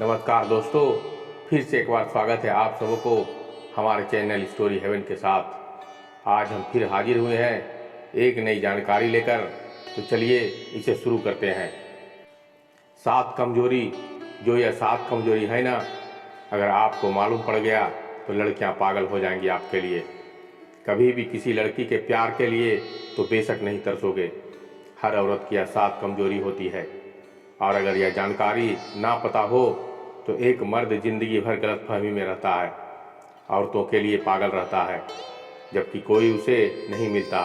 नमस्कार दोस्तों, फिर से एक बार स्वागत है आप सबों को हमारे चैनल स्टोरी हेवन के साथ। आज हम फिर हाजिर हुए हैं एक नई जानकारी लेकर। तो चलिए इसे शुरू करते हैं। 7 कमजोरी, जो यह 7 कमजोरी है ना, अगर आपको मालूम पड़ गया तो लड़कियां पागल हो जाएंगी आपके लिए। कभी भी किसी लड़की के प्यार के लिए तो बेशक नहीं तरसोगे। हर औरत की यह 7 कमजोरी होती है, और अगर यह जानकारी ना पता हो तो एक मर्द जिंदगी भर गलतफहमी में रहता है, औरतों के लिए पागल रहता है, जबकि कोई उसे नहीं मिलता।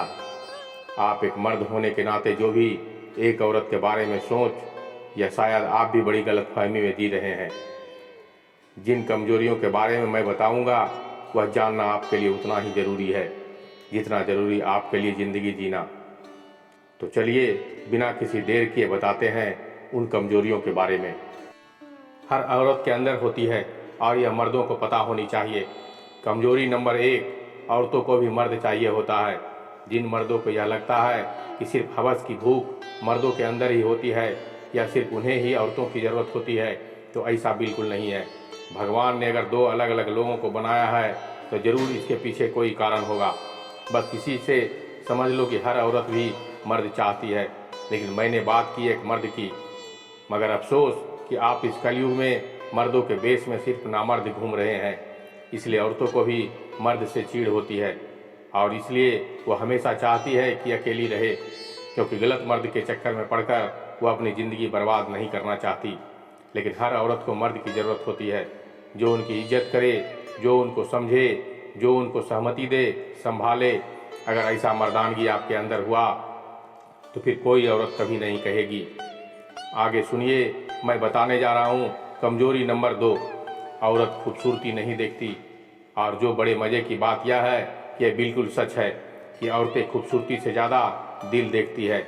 आप एक मर्द होने के नाते जो भी एक औरत के बारे में सोच, या शायद आप भी बड़ी गलतफहमी में जी रहे हैं। जिन कमजोरियों के बारे में मैं बताऊंगा वह जानना आपके लिए उतना ही ज़रूरी है जितना ज़रूरी आपके लिए ज़िंदगी जीना। तो चलिए बिना किसी देर किए बताते हैं उन कमजोरियों के बारे में। हर औरत के अंदर होती है और यह मर्दों को पता होनी चाहिए। कमजोरी नंबर 1, औरतों को भी मर्द चाहिए होता है। जिन मर्दों को यह लगता है कि सिर्फ हवस की भूख मर्दों के अंदर ही होती है, या सिर्फ उन्हें ही औरतों की ज़रूरत होती है, तो ऐसा बिल्कुल नहीं है। भगवान ने अगर 2 अलग अलग लोगों को बनाया है तो ज़रूर इसके पीछे कोई कारण होगा। बस इसी से समझ लो कि हर औरत भी मर्द चाहती है, लेकिन मैंने बात की एक मर्द की। मगर अफसोस कि आप इस कलयुग में मर्दों के बेस में सिर्फ नामर्द घूम रहे हैं। इसलिए औरतों को भी मर्द से चीड़ होती है, और इसलिए वो हमेशा चाहती है कि अकेली रहे, क्योंकि गलत मर्द के चक्कर में पड़कर वह अपनी ज़िंदगी बर्बाद नहीं करना चाहती। लेकिन हर औरत को मर्द की ज़रूरत होती है, जो उनकी इज्जत करे, जो उनको समझे, जो उनको सहमति दे, संभाले। अगर ऐसा मर्दानगी आपके अंदर हुआ तो फिर कोई औरत कभी नहीं कहेगी। आगे सुनिए, मैं बताने जा रहा हूँ कमजोरी नंबर 2, औरत खूबसूरती नहीं देखती। और जो बड़े मज़े की बात यह है कि यह बिल्कुल सच है कि औरतें खूबसूरती से ज़्यादा दिल देखती है।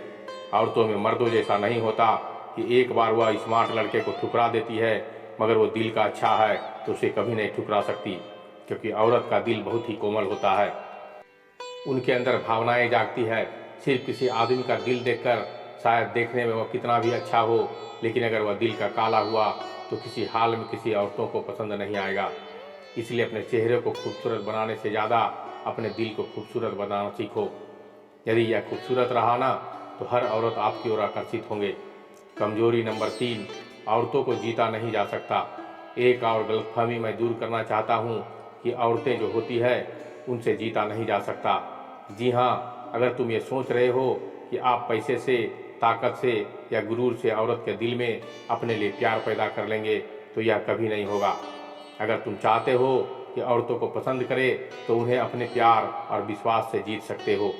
औरतों में मर्दों जैसा नहीं होता कि एक बार वह स्मार्ट लड़के को ठुकरा देती है, मगर वो दिल का अच्छा है तो उसे कभी नहीं ठुकरा सकती, क्योंकि औरत का दिल बहुत ही कोमल होता है। उनके अंदर भावनाएं जागती है। सिर्फ किसी आदमी का दिल देखकर शायद देखने में वह कितना भी अच्छा हो, लेकिन अगर वह दिल का काला हुआ तो किसी हाल में किसी औरतों को पसंद नहीं आएगा। इसलिए अपने चेहरे को खूबसूरत बनाने से ज़्यादा अपने दिल को खूबसूरत बनाना सीखो। यदि यह खूबसूरत रहा ना तो हर औरत आपकी ओर आकर्षित होंगे। कमजोरी नंबर 3, औरतों को जीता नहीं जा सकता। एक और गलतफहमी मैं दूर करना चाहता हूँ कि औरतें जो होती है उनसे जीता नहीं जा सकता। जी हाँ, अगर तुम ये सोच रहे हो कि आप पैसे से, ताकत से या गुरूर से औरत के दिल में अपने लिए प्यार पैदा कर लेंगे तो यह कभी नहीं होगा। अगर तुम चाहते हो कि औरतों को पसंद करे तो उन्हें अपने प्यार और विश्वास से जीत सकते हो।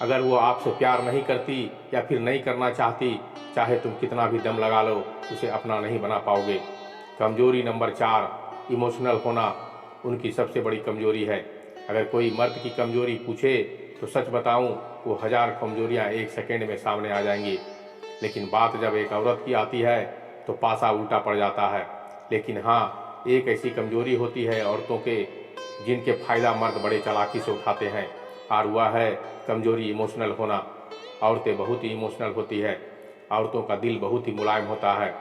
अगर वो आपसे प्यार नहीं करती या फिर नहीं करना चाहती, चाहे तुम कितना भी दम लगा लो, उसे अपना नहीं बना पाओगे। कमजोरी नंबर 4, इमोशनल होना उनकी सबसे बड़ी कमजोरी है। अगर कोई मर्द की कमजोरी पूछे तो सच बताऊं, वो 1000 कमजोरियां एक सेकेंड में सामने आ जाएंगी। लेकिन बात जब एक औरत की आती है तो पासा उल्टा पड़ जाता है। लेकिन हाँ, एक ऐसी कमजोरी होती है औरतों के जिनके फ़ायदा मर्द बड़े चालाकी से उठाते हैं, और वह है कमजोरी इमोशनल होना। औरतें बहुत ही इमोशनल होती है। औरतों का दिल बहुत ही मुलायम होता है,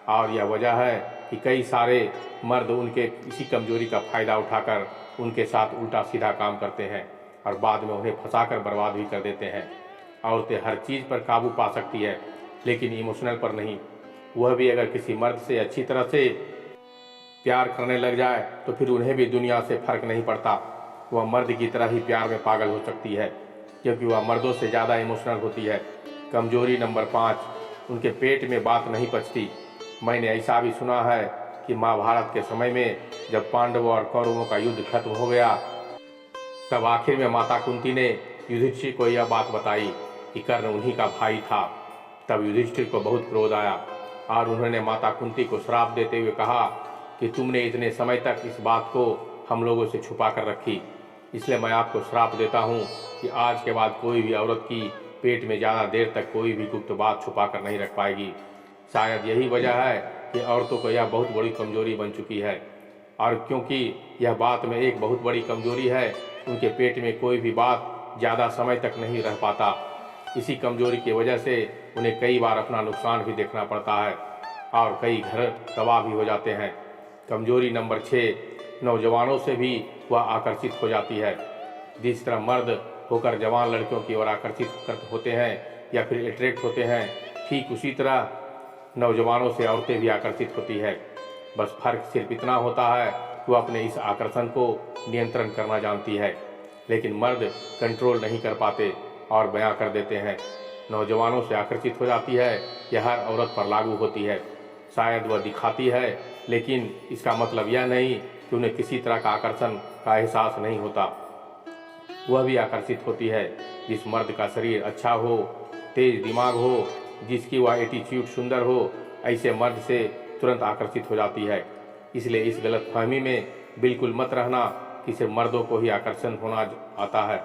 और यह वजह है कि कई सारे मर्द उनके इसी कमजोरी का फ़ायदा उठाकर उनके साथ उल्टा सीधा काम करते हैं, और बाद में उन्हें फंसाकर बर्बाद भी कर देते हैं। औरतें हर चीज़ पर काबू पा सकती है, लेकिन इमोशनल पर नहीं। वह भी अगर किसी मर्द से अच्छी तरह से प्यार करने लग जाए तो फिर उन्हें भी दुनिया से फ़र्क नहीं पड़ता। वह मर्द की तरह ही प्यार में पागल हो सकती है, क्योंकि वह मर्दों से ज़्यादा इमोशनल होती है। कमजोरी नंबर 5, उनके पेट में बात नहीं पचती। मैंने ऐसा भी सुना है कि महाभारत के समय में जब पांडवों और कौरवों का युद्ध खत्म हो गया, तब आखिर में माता कुंती ने युधिष्ठिर को यह बात बताई कि कर्ण उन्हीं का भाई था। तब युधिष्ठिर को बहुत क्रोध आया, और उन्होंने माता कुंती को श्राप देते हुए कहा कि तुमने इतने समय तक इस बात को हम लोगों से छुपा कर रखी, इसलिए मैं आपको श्राप देता हूँ कि आज के बाद कोई भी औरत की पेट में ज़्यादा देर तक कोई भी गुप्त बात छुपा कर नहीं रख पाएगी। शायद यही वजह है कि औरतों को यह बहुत बड़ी कमजोरी बन चुकी है। और क्योंकि यह बात में एक बहुत बड़ी कमजोरी है, उनके पेट में कोई भी बात ज़्यादा समय तक नहीं रह पाता। इसी कमजोरी की वजह से उन्हें कई बार अपना नुकसान भी देखना पड़ता है। और कई घर तबाह भी हो जाते हैं। कमजोरी नंबर 6, नौजवानों से भी वह आकर्षित हो जाती है। जिस तरह मर्द होकर जवान लड़कियों की ओर आकर्षित होते हैं या फिर अट्रैक्ट होते हैं, ठीक उसी तरह नौजवानों से औरतें भी आकर्षित होती है। बस फर्क सिर्फ इतना होता है कि वह अपने इस आकर्षण को नियंत्रण करना जानती है, लेकिन मर्द कंट्रोल नहीं कर पाते और बयां कर देते हैं। नौजवानों से आकर्षित हो जाती है, यह हर औरत पर लागू होती है। शायद वह दिखाती है, लेकिन इसका मतलब यह नहीं कि उन्हें किसी तरह का आकर्षण का एहसास नहीं होता। वह भी आकर्षित होती है। जिस मर्द का शरीर अच्छा हो, तेज दिमाग हो, जिसकी वह एटीट्यूड सुंदर हो, ऐसे मर्द से तुरंत आकर्षित हो जाती है। इसलिए इस गलतफहमी में बिल्कुल मत रहना कि सिर्फ मर्दों को ही आकर्षण होना आता है।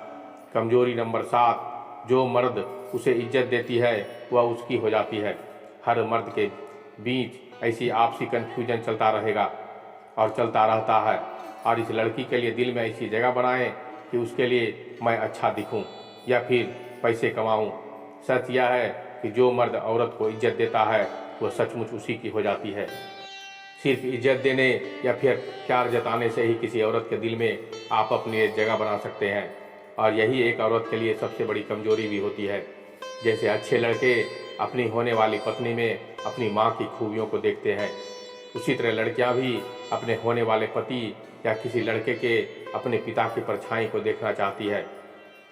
कमजोरी नंबर 7, जो मर्द उसे इज्जत देती है वह उसकी हो जाती है। हर मर्द के बीच ऐसी आपसी कन्फ्यूजन चलता रहेगा और चलता रहता है, और इस लड़की के लिए दिल में ऐसी जगह बनाएं कि उसके लिए मैं अच्छा दिखूं या फिर पैसे कमाऊं। सच यह है कि जो मर्द औरत को इज्जत देता है वह सचमुच उसी की हो जाती है। सिर्फ इज्जत देने या फिर प्यार जताने से ही किसी औरत के दिल में आप अपनी एक जगह बना सकते हैं, और यही एक औरत के लिए सबसे बड़ी कमजोरी भी होती है। जैसे अच्छे लड़के अपनी होने वाली पत्नी में अपनी माँ की खूबियों को देखते हैं, उसी तरह लड़कियाँ भी अपने होने वाले पति या किसी लड़के के अपने पिता की परछाई को देखना चाहती है।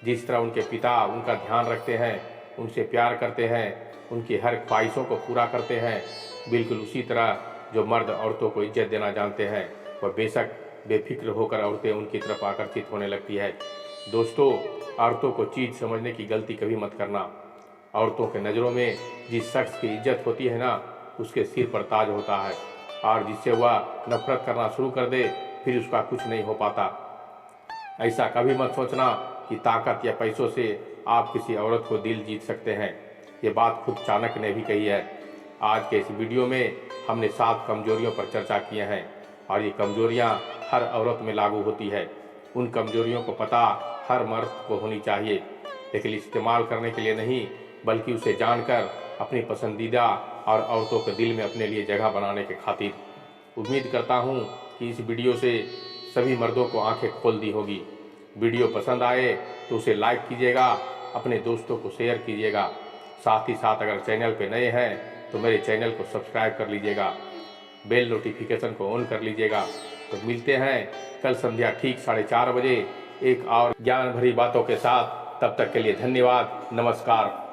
जिस तरह उनके पिता उनका ध्यान रखते हैं, उनसे प्यार करते हैं, उनकी हर ख्वाहिशों को पूरा करते हैं, बिल्कुल उसी तरह जो मर्द औरतों को इज्जत देना जानते हैं, वह बेशक बेफिक्र होकर औरतें उनकी तरफ आकर्षित होने लगती है। दोस्तों, औरतों को चीज़ समझने की गलती कभी मत करना। औरतों के नज़रों में जिस शख्स की इज्जत होती है ना, उसके सिर पर ताज होता है, और जिससे वह नफरत करना शुरू कर दे फिर उसका कुछ नहीं हो पाता। ऐसा कभी मत सोचना कि ताकत या पैसों से आप किसी औरत को दिल जीत सकते हैं। ये बात खुद चाणक्य ने भी कही है। आज के इस वीडियो में हमने 7 कमजोरियों पर चर्चा किए हैं, और ये कमजोरियां हर औरत में लागू होती है। उन कमजोरियों को पता हर मर्द को होनी चाहिए, लेकिन इस्तेमाल करने के लिए नहीं, बल्कि उसे जानकर अपनी पसंदीदा और औरतों के दिल में अपने लिए जगह बनाने के खातिर। उम्मीद करता हूँ कि इस वीडियो से सभी मर्दों को आंखें खोल दी होगी। वीडियो पसंद आए तो उसे लाइक कीजिएगा, अपने दोस्तों को शेयर कीजिएगा। साथ ही साथ अगर चैनल पे नए हैं तो मेरे चैनल को सब्सक्राइब कर लीजिएगा, बेल नोटिफिकेशन को ऑन कर लीजिएगा। तो मिलते हैं कल संध्या ठीक 4:30 बजे एक और ज्ञान भरी बातों के साथ। तब तक के लिए धन्यवाद, नमस्कार।